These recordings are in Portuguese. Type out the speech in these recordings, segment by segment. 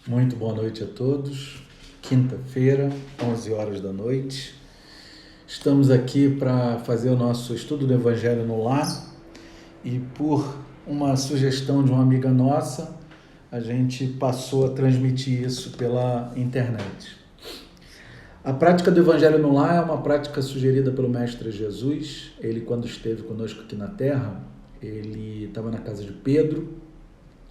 Muito boa noite a todos. Quinta-feira, 11 horas da noite. Estamos aqui para fazer o nosso estudo do Evangelho no Lar e por uma sugestão de uma amiga nossa, a gente passou a transmitir isso pela internet. A prática do Evangelho no Lar é uma prática sugerida pelo Mestre Jesus. Ele, quando esteve conosco aqui na Terra, ele estava na casa de Pedro,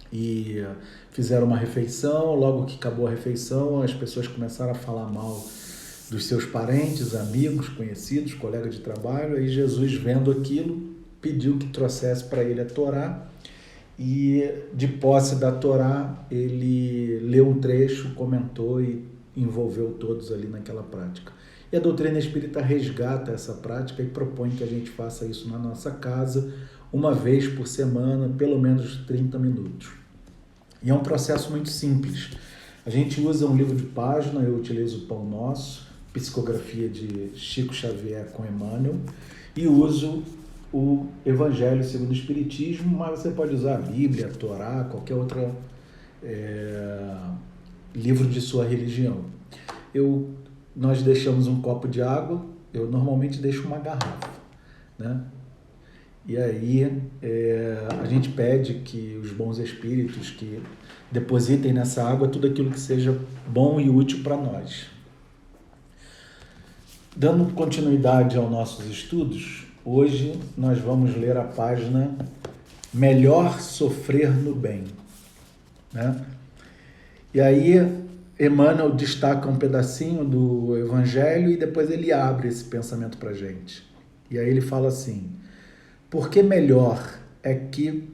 e fizeram uma refeição. Logo que acabou a refeição, as pessoas começaram a falar mal dos seus parentes, amigos, conhecidos, colegas de trabalho. Aí Jesus, vendo aquilo, pediu que trouxesse para ele a Torá, e de posse da Torá ele leu um trecho, comentou e envolveu todos ali naquela prática. E a doutrina espírita resgata essa prática e propõe que a gente faça isso na nossa casa, uma vez por semana, pelo menos 30 minutos. E é um processo muito simples. A gente usa um livro de página, eu utilizo o Pão Nosso, psicografia de Chico Xavier com Emmanuel, e uso o Evangelho segundo o Espiritismo, mas você pode usar a Bíblia, a Torá, qualquer outro livro de sua religião. Nós deixamos um copo de água, eu normalmente deixo uma garrafa, né? E aí a gente pede que os bons espíritos que depositem nessa água tudo aquilo que seja bom e útil para nós. Dando continuidade aos nossos estudos, hoje nós vamos ler a página Melhor Sofrer no Bem, né? E aí Emmanuel destaca um pedacinho do Evangelho e depois ele abre esse pensamento para a gente. E aí ele fala assim: porque melhor é que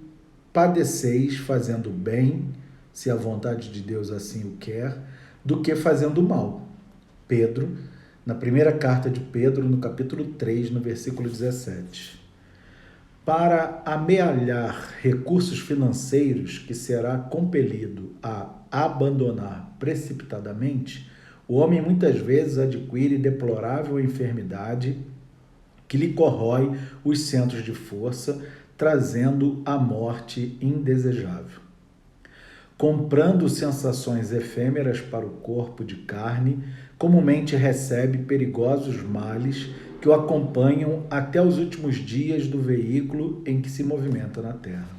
padeceis fazendo bem, se a vontade de Deus assim o quer, do que fazendo mal. Pedro, na primeira carta de Pedro, no capítulo 3, no versículo 17. Para amealhar recursos financeiros que será compelido a abandonar precipitadamente, o homem muitas vezes adquire deplorável enfermidade que lhe corrói os centros de força, trazendo a morte indesejável. Comprando sensações efêmeras para o corpo de carne, comumente recebe perigosos males que o acompanham até os últimos dias do veículo em que se movimenta na terra.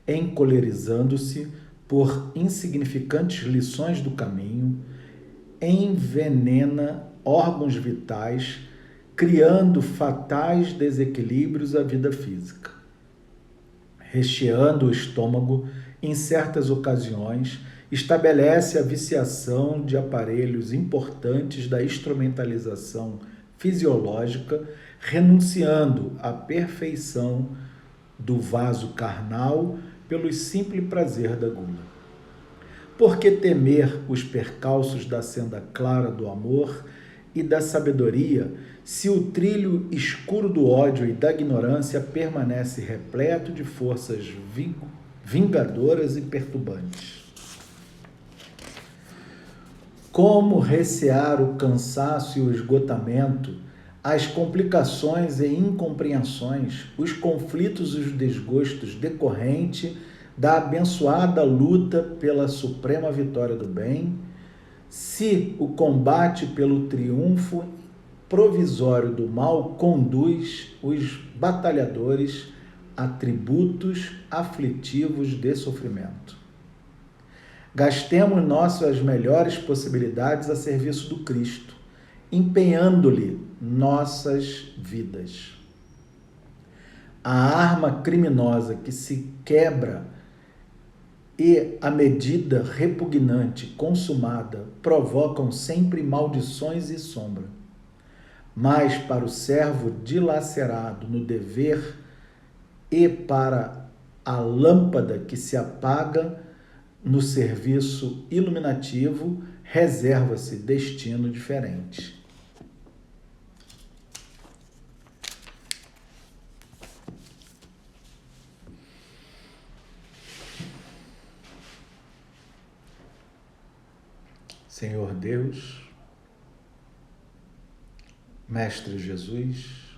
Encolerizando-se por insignificantes lições do caminho, envenena órgãos vitais, criando fatais desequilíbrios à vida física. Recheando o estômago, em certas ocasiões, estabelece a viciação de aparelhos importantes da instrumentalização fisiológica, renunciando à perfeição do vaso carnal pelo simples prazer da gula. Por que temer os percalços da senda clara do amor e da sabedoria, se o trilho escuro do ódio e da ignorância permanece repleto de forças vingadoras e perturbantes? Como recear o cansaço e o esgotamento, as complicações e incompreensões, os conflitos e os desgostos decorrentes da abençoada luta pela suprema vitória do bem, se o combate pelo triunfo provisório do mal conduz os batalhadores a tributos aflitivos de sofrimento? Gastemos nossas melhores possibilidades a serviço do Cristo, empenhando-lhe nossas vidas. A arma criminosa que se quebra e a medida repugnante consumada provocam sempre maldições e sombra. Mas para o servo dilacerado no dever e para a lâmpada que se apaga no serviço iluminativo, reserva-se destino diferente. Senhor Deus, Mestre Jesus,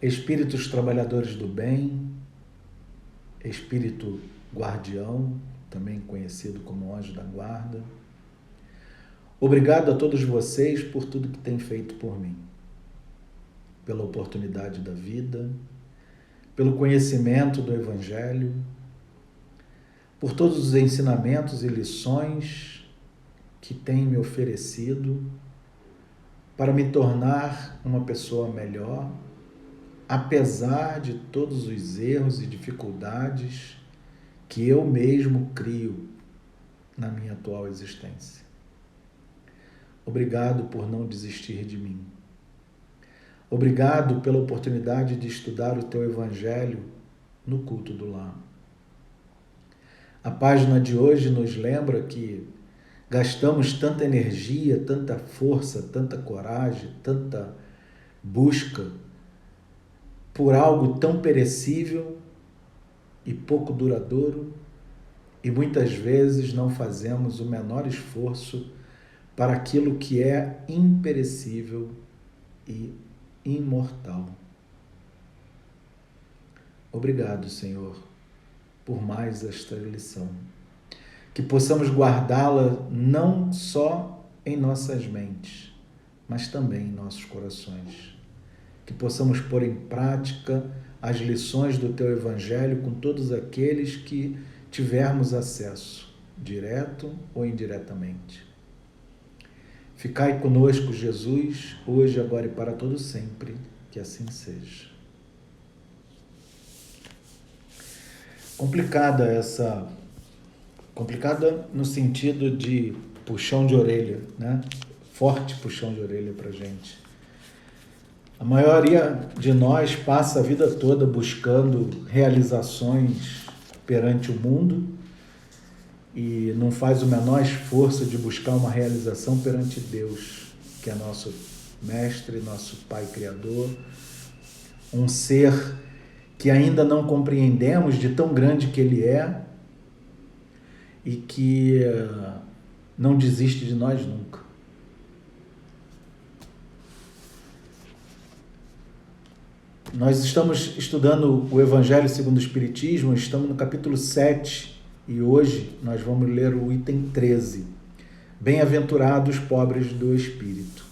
Espíritos trabalhadores do bem, espírito guardião, também conhecido como anjo da guarda. Obrigado a todos vocês por tudo que têm feito por mim, pela oportunidade da vida, pelo conhecimento do Evangelho, por todos os ensinamentos e lições que têm me oferecido para me tornar uma pessoa melhor, apesar de todos os erros e dificuldades que eu mesmo crio na minha atual existência. Obrigado por não desistir de mim. Obrigado pela oportunidade de estudar o teu Evangelho no culto do lar. A página de hoje nos lembra que gastamos tanta energia, tanta força, tanta coragem, tanta busca por algo tão perecível e pouco duradouro, e muitas vezes não fazemos o menor esforço para aquilo que é imperecível e imortal. Obrigado, Senhor, por mais esta lição. Que possamos guardá-la não só em nossas mentes, mas também em nossos corações. Que possamos pôr em prática as lições do teu Evangelho com todos aqueles que tivermos acesso, direto ou indiretamente. Ficai conosco, Jesus, hoje, agora e para todo sempre, que assim seja. Complicada no sentido de puxão de orelha, né? Forte puxão de orelha para a gente. A maioria de nós passa a vida toda buscando realizações perante o mundo e não faz o menor esforço de buscar uma realização perante Deus, que é nosso mestre, nosso Pai Criador, um ser que ainda não compreendemos de tão grande que Ele é e que não desiste de nós nunca. Nós estamos estudando o Evangelho segundo o Espiritismo, estamos no capítulo 7 e hoje nós vamos ler o item 13. Bem-aventurados pobres do Espírito.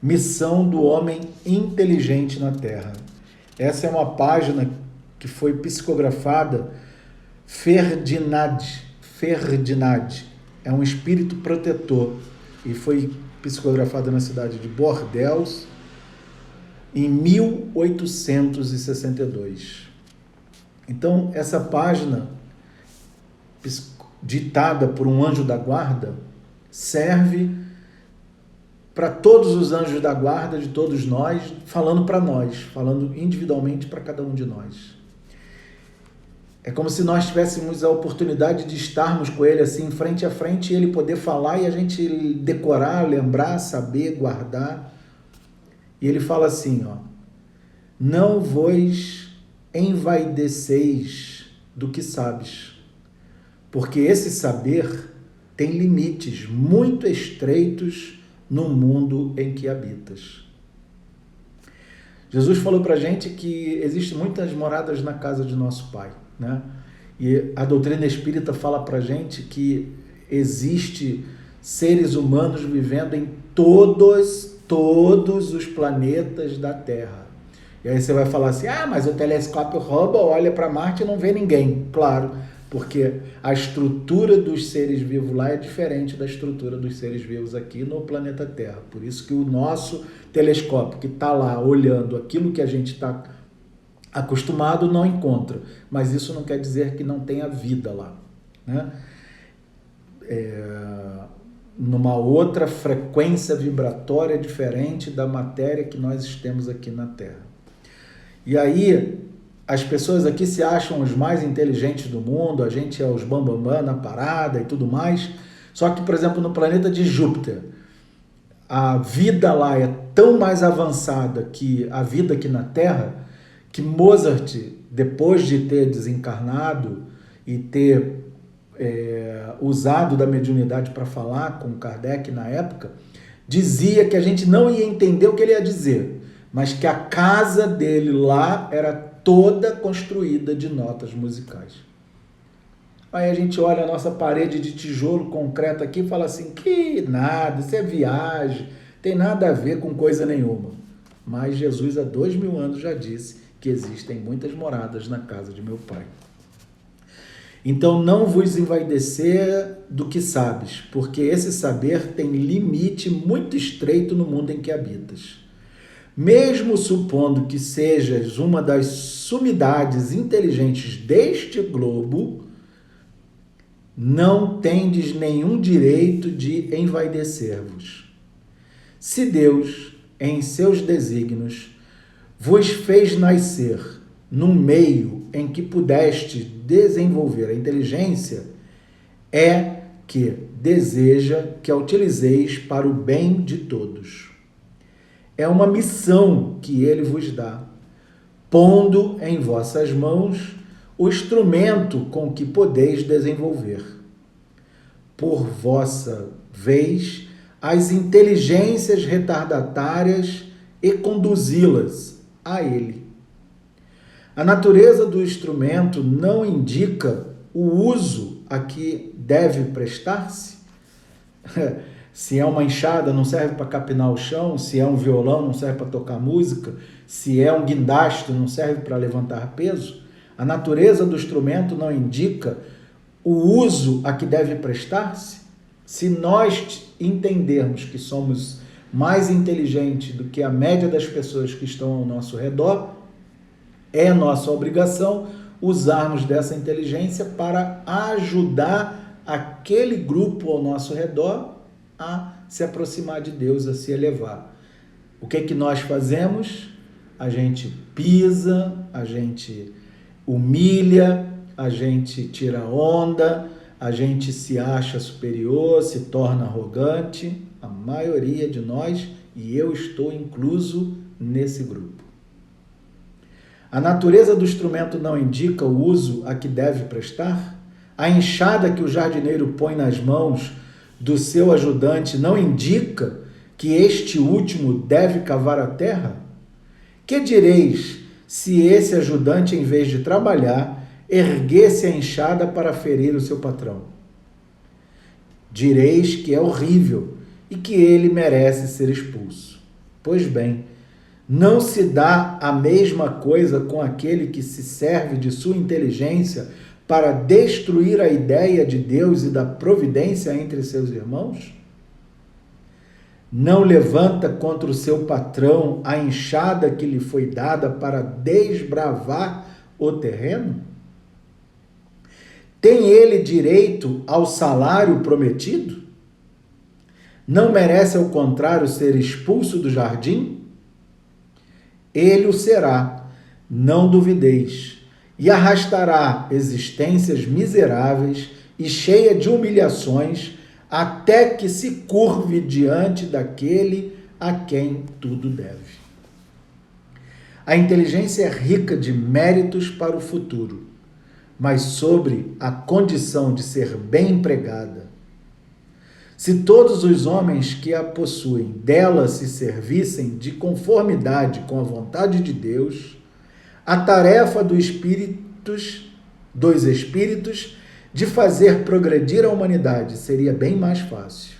Missão do homem inteligente na Terra. Essa é uma página que foi psicografada Ferdinand. É um espírito protetor e foi psicografada na cidade de Bordeaux em 1862. Então, essa página, ditada por um anjo da guarda, serve para todos os anjos da guarda de todos nós, falando para nós, falando individualmente para cada um de nós. É como se nós tivéssemos a oportunidade de estarmos com ele assim, frente a frente, e ele poder falar e a gente decorar, lembrar, saber, guardar. E ele fala assim, ó: não vos envaideceis do que sabes, porque esse saber tem limites muito estreitos no mundo em que habitas. Jesus falou para a gente que existem muitas moradas na casa de nosso Pai, né? E a doutrina espírita fala para a gente que existe seres humanos vivendo em todos os planetas da Terra. E aí você vai falar assim, mas o telescópio Hubble olha para Marte e não vê ninguém. Claro, porque a estrutura dos seres vivos lá é diferente da estrutura dos seres vivos aqui no planeta Terra. Por isso que o nosso telescópio, que está lá olhando aquilo que a gente está acostumado, não encontra. Mas isso não quer dizer que não tenha vida lá, né? Numa outra frequência vibratória diferente da matéria que nós temos aqui na Terra. E aí, as pessoas aqui se acham os mais inteligentes do mundo, a gente é os bambambam na parada e tudo mais. Só que, por exemplo, no planeta de Júpiter, a vida lá é tão mais avançada que a vida aqui na Terra, que Mozart, depois de ter desencarnado e ter usado da mediunidade para falar com Kardec na época, dizia que a gente não ia entender o que ele ia dizer, mas que a casa dele lá era toda construída de notas musicais. Aí a gente olha a nossa parede de tijolo concreto aqui e fala assim, que nada, isso é viagem, tem nada a ver com coisa nenhuma. Mas Jesus há 2000 anos já disse que existem muitas moradas na casa de meu Pai. Então não vos envaidecer do que sabes, porque esse saber tem limite muito estreito no mundo em que habitas. Mesmo supondo que sejas uma das sumidades inteligentes deste globo, não tendes nenhum direito de envaidecer-vos. Se Deus, em seus desígnios, vos fez nascer num meio em que pudeste desenvolver a inteligência, é que deseja que a utilizeis para o bem de todos. É uma missão que ele vos dá, pondo em vossas mãos o instrumento com que podeis desenvolver, por vossa vez, as inteligências retardatárias e conduzi-las a ele. A natureza do instrumento não indica o uso a que deve prestar-se? Se é uma enxada, não serve para capinar o chão. Se é um violão, não serve para tocar música. Se é um guindaste, não serve para levantar peso. A natureza do instrumento não indica o uso a que deve prestar-se? Se nós entendermos que somos mais inteligentes do que a média das pessoas que estão ao nosso redor, é nossa obrigação usarmos dessa inteligência para ajudar aquele grupo ao nosso redor a se aproximar de Deus, a se elevar. O que é que nós fazemos? A gente pisa, a gente humilha, a gente tira onda, a gente se acha superior, se torna arrogante. A maioria de nós, e eu estou incluso nesse grupo. A natureza do instrumento não indica o uso a que deve prestar? A enxada que o jardineiro põe nas mãos do seu ajudante não indica que este último deve cavar a terra? Que direis se esse ajudante, em vez de trabalhar, erguesse a enxada para ferir o seu patrão? Direis que é horrível e que ele merece ser expulso. Pois bem, não se dá a mesma coisa com aquele que se serve de sua inteligência para destruir a ideia de Deus e da providência entre seus irmãos? Não levanta contra o seu patrão a enxada que lhe foi dada para desbravar o terreno? Tem ele direito ao salário prometido? Não merece, ao contrário, ser expulso do jardim? Ele o será, não duvideis, e arrastará existências miseráveis e cheia de humilhações, até que se curve diante daquele a quem tudo deve. A inteligência é rica de méritos para o futuro, mas sobre a condição de ser bem empregada. Se todos os homens que a possuem dela se servissem de conformidade com a vontade de Deus, a tarefa dos espíritos de fazer progredir a humanidade seria bem mais fácil.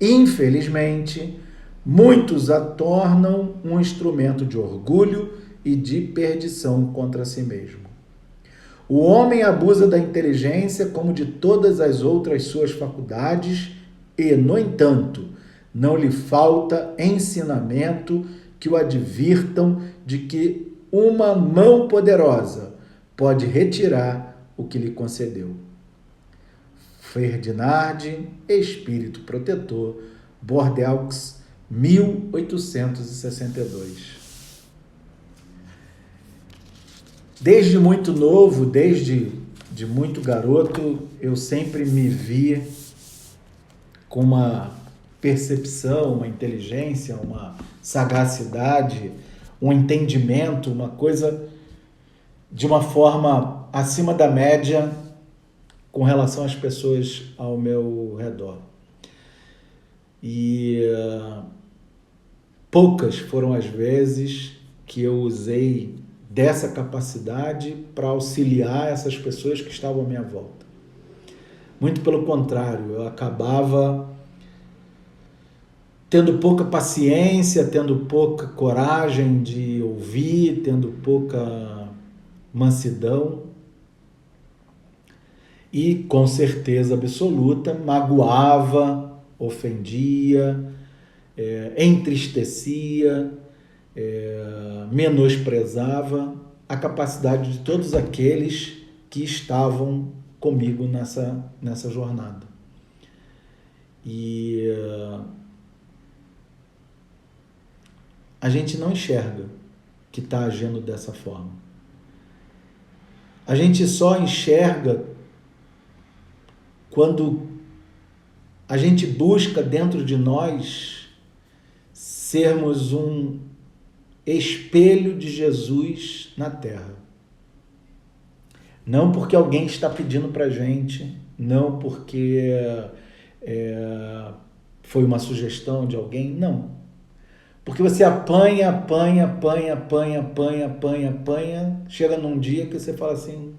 Infelizmente, muitos a tornam um instrumento de orgulho e de perdição contra si mesmo. O homem abusa da inteligência como de todas as outras suas faculdades e, no entanto, não lhe falta ensinamento que o advirtam de que uma mão poderosa pode retirar o que lhe concedeu. Ferdinand, Espírito Protetor, Bordeaux, 1862. Desde muito novo, desde muito garoto, eu sempre me vi com uma percepção, uma inteligência, uma sagacidade, um entendimento, uma coisa de uma forma acima da média com relação às pessoas ao meu redor. E poucas foram as vezes que eu usei dessa capacidade para auxiliar essas pessoas que estavam à minha volta. Muito pelo contrário, eu acabava tendo pouca paciência, tendo pouca coragem de ouvir, tendo pouca mansidão e, com certeza absoluta, magoava, ofendia, entristecia, menosprezava a capacidade de todos aqueles que estavam comigo nessa jornada. E a gente não enxerga que está agindo dessa forma. A gente só enxerga quando a gente busca dentro de nós sermos um espelho de Jesus na Terra. Não porque alguém está pedindo para a gente, não porque foi uma sugestão de alguém, não. Porque você apanha, chega num dia que você fala assim,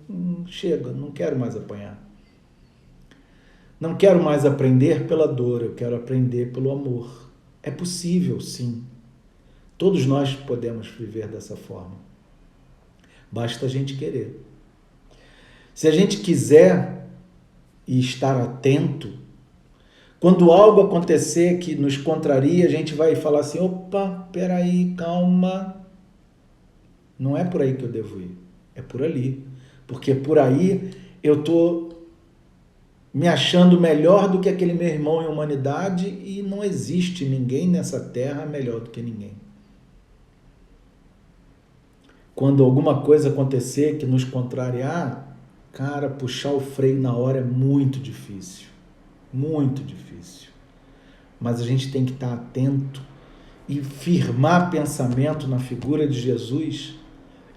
chega, não quero mais apanhar. Não quero mais aprender pela dor, eu quero aprender pelo amor. É possível, sim. Todos nós podemos viver dessa forma. Basta a gente querer. Se a gente quiser e estar atento, quando algo acontecer que nos contraria, a gente vai falar assim, opa, peraí, calma. Não é por aí que eu devo ir, é por ali. Porque por aí eu estou me achando melhor do que aquele meu irmão em humanidade e não existe ninguém nessa terra melhor do que ninguém. Quando alguma coisa acontecer que nos contrariar, cara, puxar o freio na hora é muito difícil. Muito difícil. Mas a gente tem que estar atento e firmar pensamento na figura de Jesus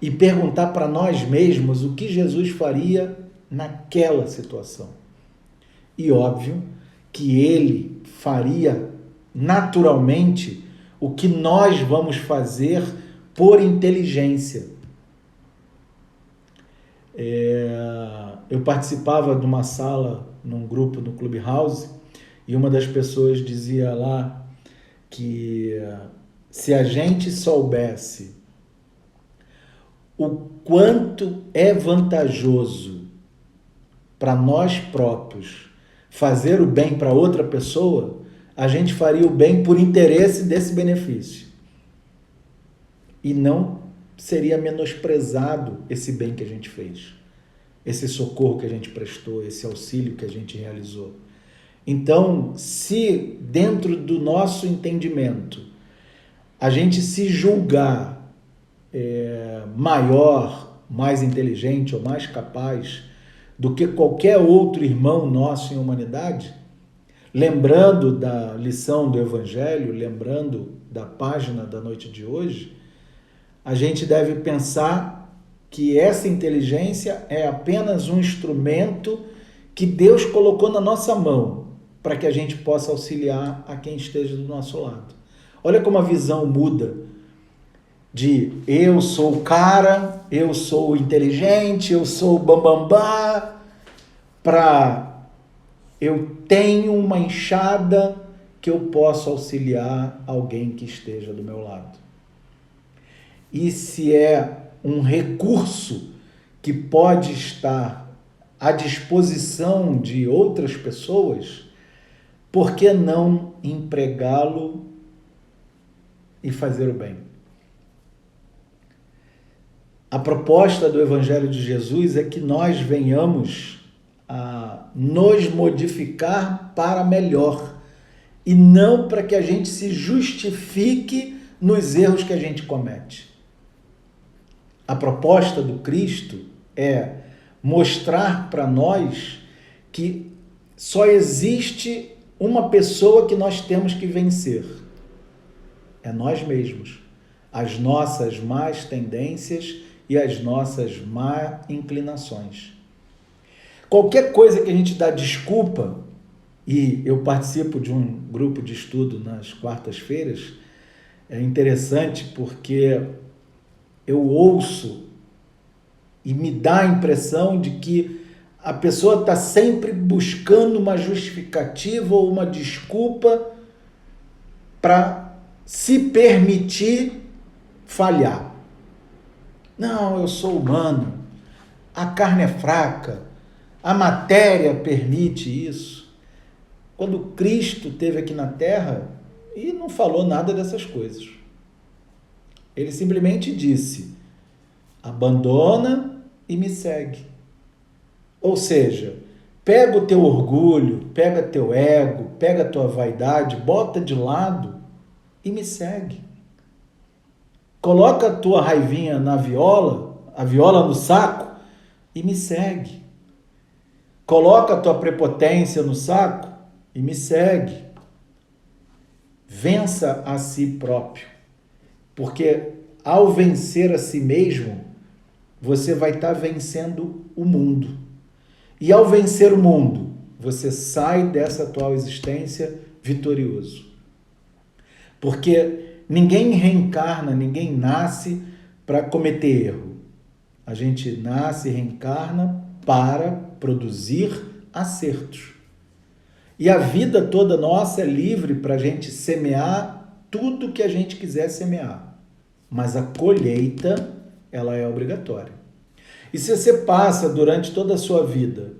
e perguntar para nós mesmos o que Jesus faria naquela situação. E óbvio que ele faria naturalmente o que nós vamos fazer por inteligência. Eu participava de uma sala, num grupo no Clubhouse, e uma das pessoas dizia lá que se a gente soubesse o quanto é vantajoso para nós próprios fazer o bem para outra pessoa, a gente faria o bem por interesse desse benefício. E não seria menosprezado esse bem que a gente fez, esse socorro que a gente prestou, esse auxílio que a gente realizou. Então, se dentro do nosso entendimento a gente se julgar maior, mais inteligente ou mais capaz do que qualquer outro irmão nosso em humanidade, lembrando da lição do Evangelho, lembrando da página da noite de hoje, a gente deve pensar que essa inteligência é apenas um instrumento que Deus colocou na nossa mão para que a gente possa auxiliar a quem esteja do nosso lado. Olha como a visão muda de eu sou o cara, eu sou o inteligente, eu sou o bambambá, para eu tenho uma enxada que eu posso auxiliar alguém que esteja do meu lado. E se é um recurso que pode estar à disposição de outras pessoas, por que não empregá-lo e fazer o bem? A proposta do Evangelho de Jesus é que nós venhamos a nos modificar para melhor e não para que a gente se justifique nos erros que a gente comete. A proposta do Cristo é mostrar para nós que só existe uma pessoa que nós temos que vencer. É nós mesmos. As nossas más tendências e as nossas má inclinações. Qualquer coisa que a gente dá desculpa, e eu participo de um grupo de estudo nas quartas-feiras, é interessante porque eu ouço E me dá a impressão de que a pessoa está sempre buscando uma justificativa ou uma desculpa para se permitir falhar. Não, eu sou humano, a carne é fraca, a matéria permite isso. Quando Cristo esteve aqui na Terra, e não falou nada dessas coisas. Ele simplesmente disse: abandona e me segue. Ou seja, pega o teu orgulho, pega teu ego, pega a tua vaidade, bota de lado e me segue. Coloca a tua raivinha na viola, a viola no saco e me segue. Coloca a tua prepotência no saco e me segue. Vença a si próprio, porque ao vencer a si mesmo, você vai estar vencendo o mundo. E ao vencer o mundo, você sai dessa atual existência vitorioso. Porque ninguém reencarna, ninguém nasce para cometer erro. A gente nasce e reencarna para produzir acertos. E a vida toda nossa é livre para a gente semear tudo que a gente quiser semear. Mas a colheita, ela é obrigatória. E se você passa durante toda a sua vida,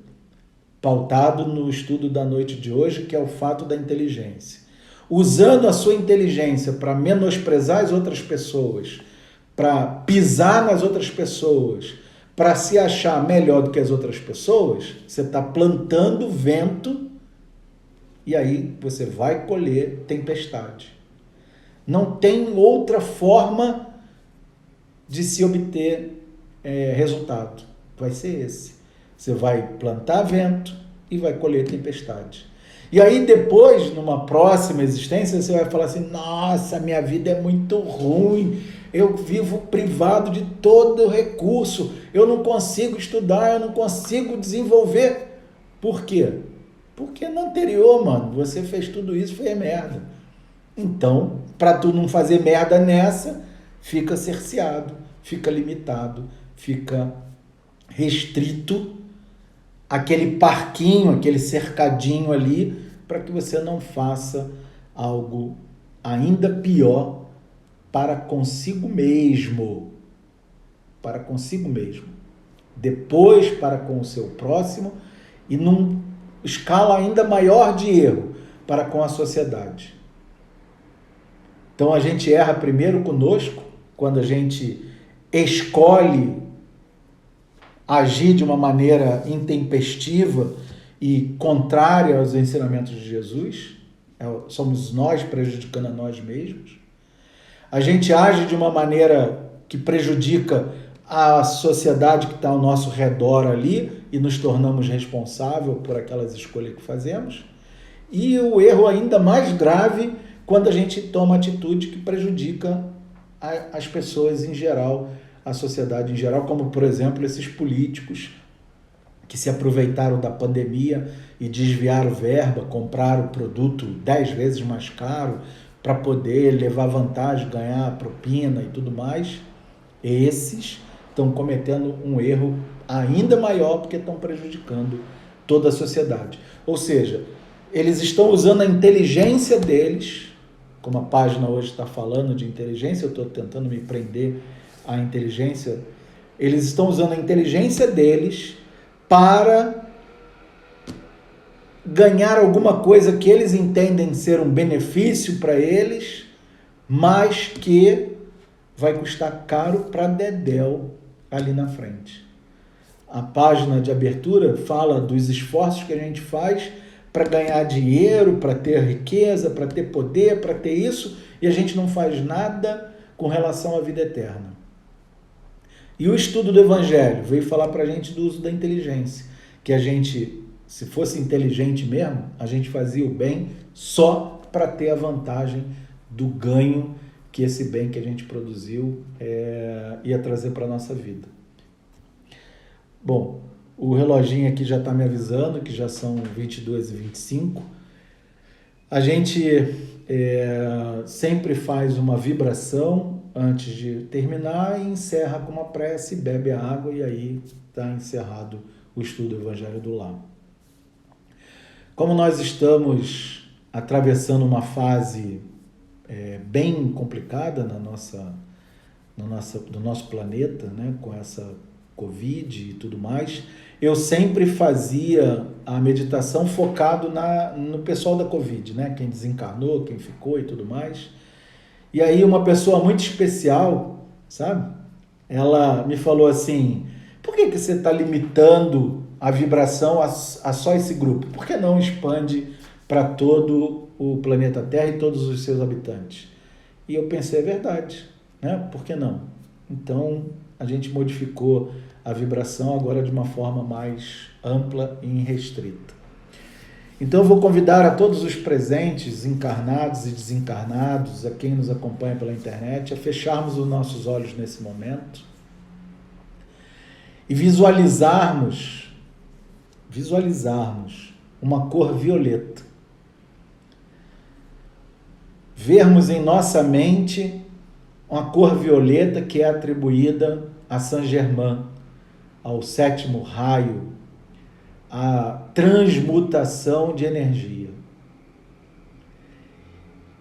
pautado no estudo da noite de hoje, que é o fato da inteligência, usando a sua inteligência para menosprezar as outras pessoas, para pisar nas outras pessoas, para se achar melhor do que as outras pessoas, você está plantando vento e aí você vai colher tempestade. Não tem outra forma de se obter resultado. Vai ser esse. Você vai plantar vento e vai colher tempestade. E aí depois, numa próxima existência, você vai falar assim: nossa, minha vida é muito ruim, eu vivo privado de todo recurso, eu não consigo estudar, eu não consigo desenvolver. Por quê? Porque no anterior, mano, você fez tudo isso, foi merda. Então, para tu não fazer merda nessa, fica cerceado, fica limitado, fica restrito aquele parquinho, aquele cercadinho ali, para que você não faça algo ainda pior para consigo mesmo. Para consigo mesmo. Depois para com o seu próximo e num escala ainda maior de erro para com a sociedade. Então a gente erra primeiro conosco, quando a gente escolhe agir de uma maneira intempestiva e contrária aos ensinamentos de Jesus. Somos nós prejudicando a nós mesmos. A gente age de uma maneira que prejudica a sociedade que está ao nosso redor ali e nos tornamos responsáveis por aquelas escolhas que fazemos. E o erro ainda mais grave, quando a gente toma atitude que prejudica as pessoas em geral, a sociedade em geral, como, por exemplo, esses políticos que se aproveitaram da pandemia e desviaram verba, compraram o produto 10 vezes mais caro para poder levar vantagem, ganhar propina e tudo mais. Esses estão cometendo um erro ainda maior porque estão prejudicando toda a sociedade. Ou seja, eles estão usando a inteligência deles, como a página hoje está falando de inteligência, eu estou tentando me prender à inteligência, eles estão usando a inteligência deles para ganhar alguma coisa que eles entendem ser um benefício para eles, mas que vai custar caro para dedéu ali na frente. A página de abertura fala dos esforços que a gente faz para ganhar dinheiro, para ter riqueza, para ter poder, para ter isso, e a gente não faz nada com relação à vida eterna. E o estudo do Evangelho veio falar para a gente do uso da inteligência, que a gente, se fosse inteligente mesmo, a gente fazia o bem só para ter a vantagem do ganho que esse bem que a gente produziu ia trazer para a nossa vida. Bom, o reloginho aqui já está me avisando que já são 22h25. A gente sempre faz uma vibração antes de terminar, e encerra com uma prece, bebe a água e aí está encerrado o estudo do Evangelho do Lar. Como nós estamos atravessando uma fase bem complicada do nosso planeta, né, com essa Covid e tudo mais, eu sempre fazia a meditação focado no pessoal da Covid, né, quem desencarnou, quem ficou e tudo mais. E aí uma pessoa muito especial, sabe? Ela me falou assim, por que você está limitando a vibração a só esse grupo? Por que não expande para todo o planeta Terra e todos os seus habitantes? E eu pensei, é verdade, né? Por que não? Então, a gente modificou a vibração agora de uma forma mais ampla e restrita. Então, eu vou convidar a todos os presentes, encarnados e desencarnados, a quem nos acompanha pela internet, a fecharmos os nossos olhos nesse momento e visualizarmos uma cor violeta. Vermos em nossa mente uma cor violeta que é atribuída a Saint-Germain, ao sétimo raio, a transmutação de energia.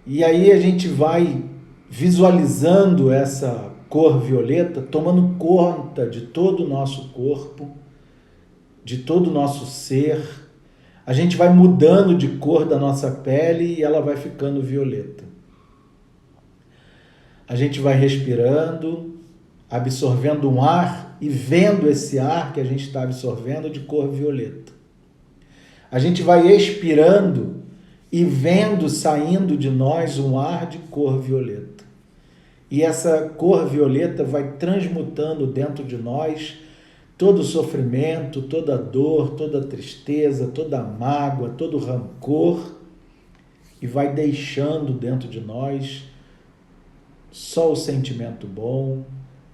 E aí a gente vai visualizando essa cor violeta, tomando conta de todo o nosso corpo, de todo o nosso ser. A gente vai mudando de cor da nossa pele e ela vai ficando violeta. A gente vai respirando, absorvendo um ar e vendo esse ar que a gente está absorvendo de cor violeta. A gente vai expirando e vendo saindo de nós um ar de cor violeta. E essa cor violeta vai transmutando dentro de nós todo o sofrimento, toda a dor, toda a tristeza, toda a mágoa, todo o rancor, e vai deixando dentro de nós só o sentimento bom,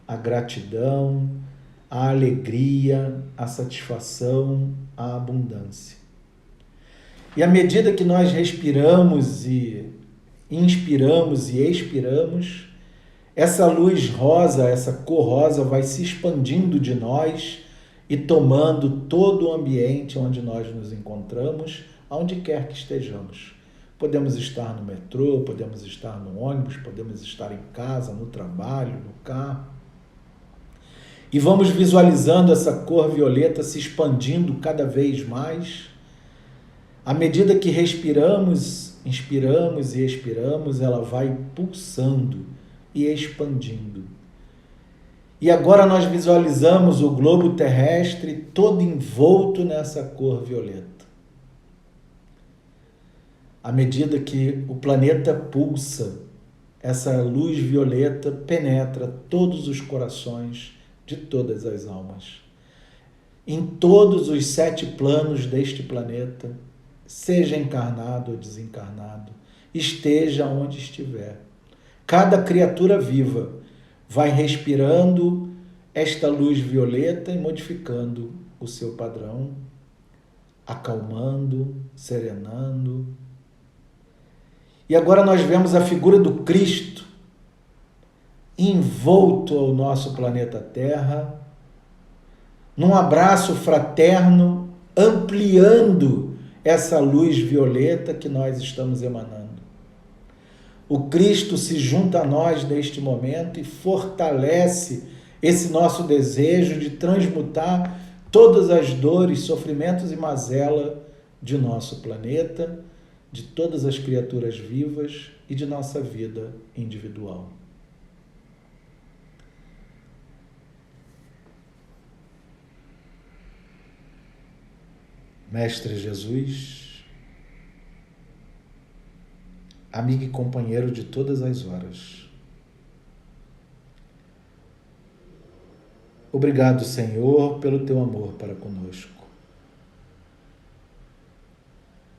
a gratidão, a alegria, a satisfação, a abundância. E à medida que nós respiramos e inspiramos e expiramos, essa luz rosa, essa cor rosa vai se expandindo de nós e tomando todo o ambiente onde nós nos encontramos, aonde quer que estejamos. Podemos estar no metrô, podemos estar no ônibus, podemos estar em casa, no trabalho, no carro. E vamos visualizando essa cor violeta se expandindo cada vez mais. À medida que respiramos, inspiramos e expiramos, ela vai pulsando e expandindo. E agora nós visualizamos o globo terrestre todo envolto nessa cor violeta. À medida que o planeta pulsa, essa luz violeta penetra todos os corações de todas as almas. Em todos os 7 planos deste planeta, seja encarnado ou desencarnado, esteja onde estiver. Cada criatura viva vai respirando esta luz violeta e modificando o seu padrão, acalmando, serenando. E agora nós vemos a figura do Cristo envolto ao nosso planeta Terra, num abraço fraterno, ampliando essa luz violeta que nós estamos emanando. O Cristo se junta a nós neste momento e fortalece esse nosso desejo de transmutar todas as dores, sofrimentos e mazela de nosso planeta, de todas as criaturas vivas e de nossa vida individual. Mestre Jesus, amigo e companheiro de todas as horas, obrigado, Senhor, pelo teu amor para conosco.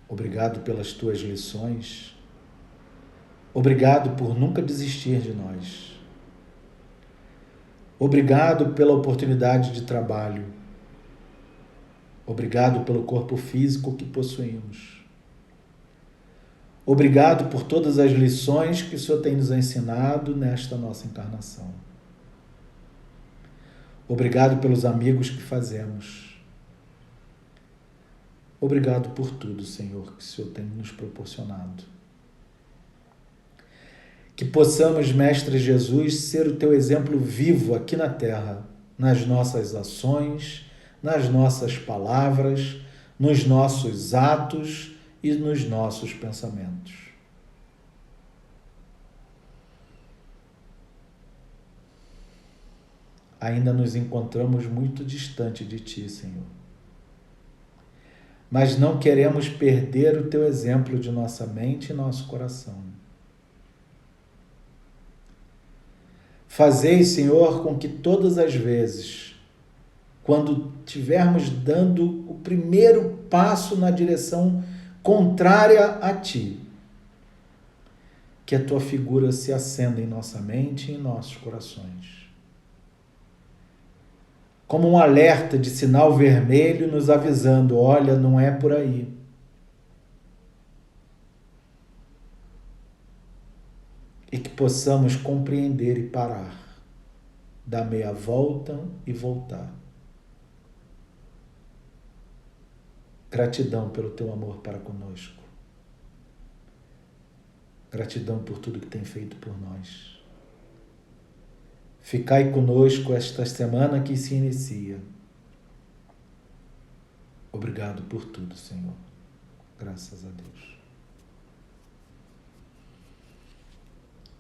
Obrigado pelas tuas lições. Obrigado por nunca desistir de nós. Obrigado pela oportunidade de trabalho. Obrigado pelo corpo físico que possuímos. Obrigado por todas as lições que o Senhor tem nos ensinado nesta nossa encarnação. Obrigado pelos amigos que fazemos. Obrigado por tudo, Senhor, que o Senhor tem nos proporcionado. Que possamos, Mestre Jesus, ser o Teu exemplo vivo aqui na Terra, nas nossas ações, nas nossas palavras, nos nossos atos e nos nossos pensamentos. Ainda nos encontramos muito distante de Ti, Senhor. Mas não queremos perder o Teu exemplo de nossa mente e nosso coração. Fazei, Senhor, com que todas as vezes, quando estivermos dando o primeiro passo na direção contrária a Ti, que a Tua figura se acenda em nossa mente e em nossos corações. Como um alerta de sinal vermelho nos avisando, olha, não é por aí. E que possamos compreender e parar, dar meia volta e voltar. Gratidão pelo Teu amor para conosco. Gratidão por tudo que tem feito por nós. Ficai conosco esta semana que se inicia. Obrigado por tudo, Senhor. Graças a Deus.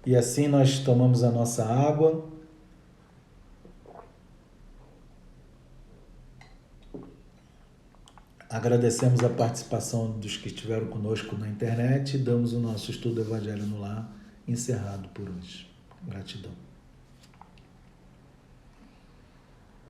E assim nós tomamos a nossa água. Agradecemos a participação dos que estiveram conosco na internet e damos o nosso estudo do Evangelho no Lar encerrado por hoje. Gratidão.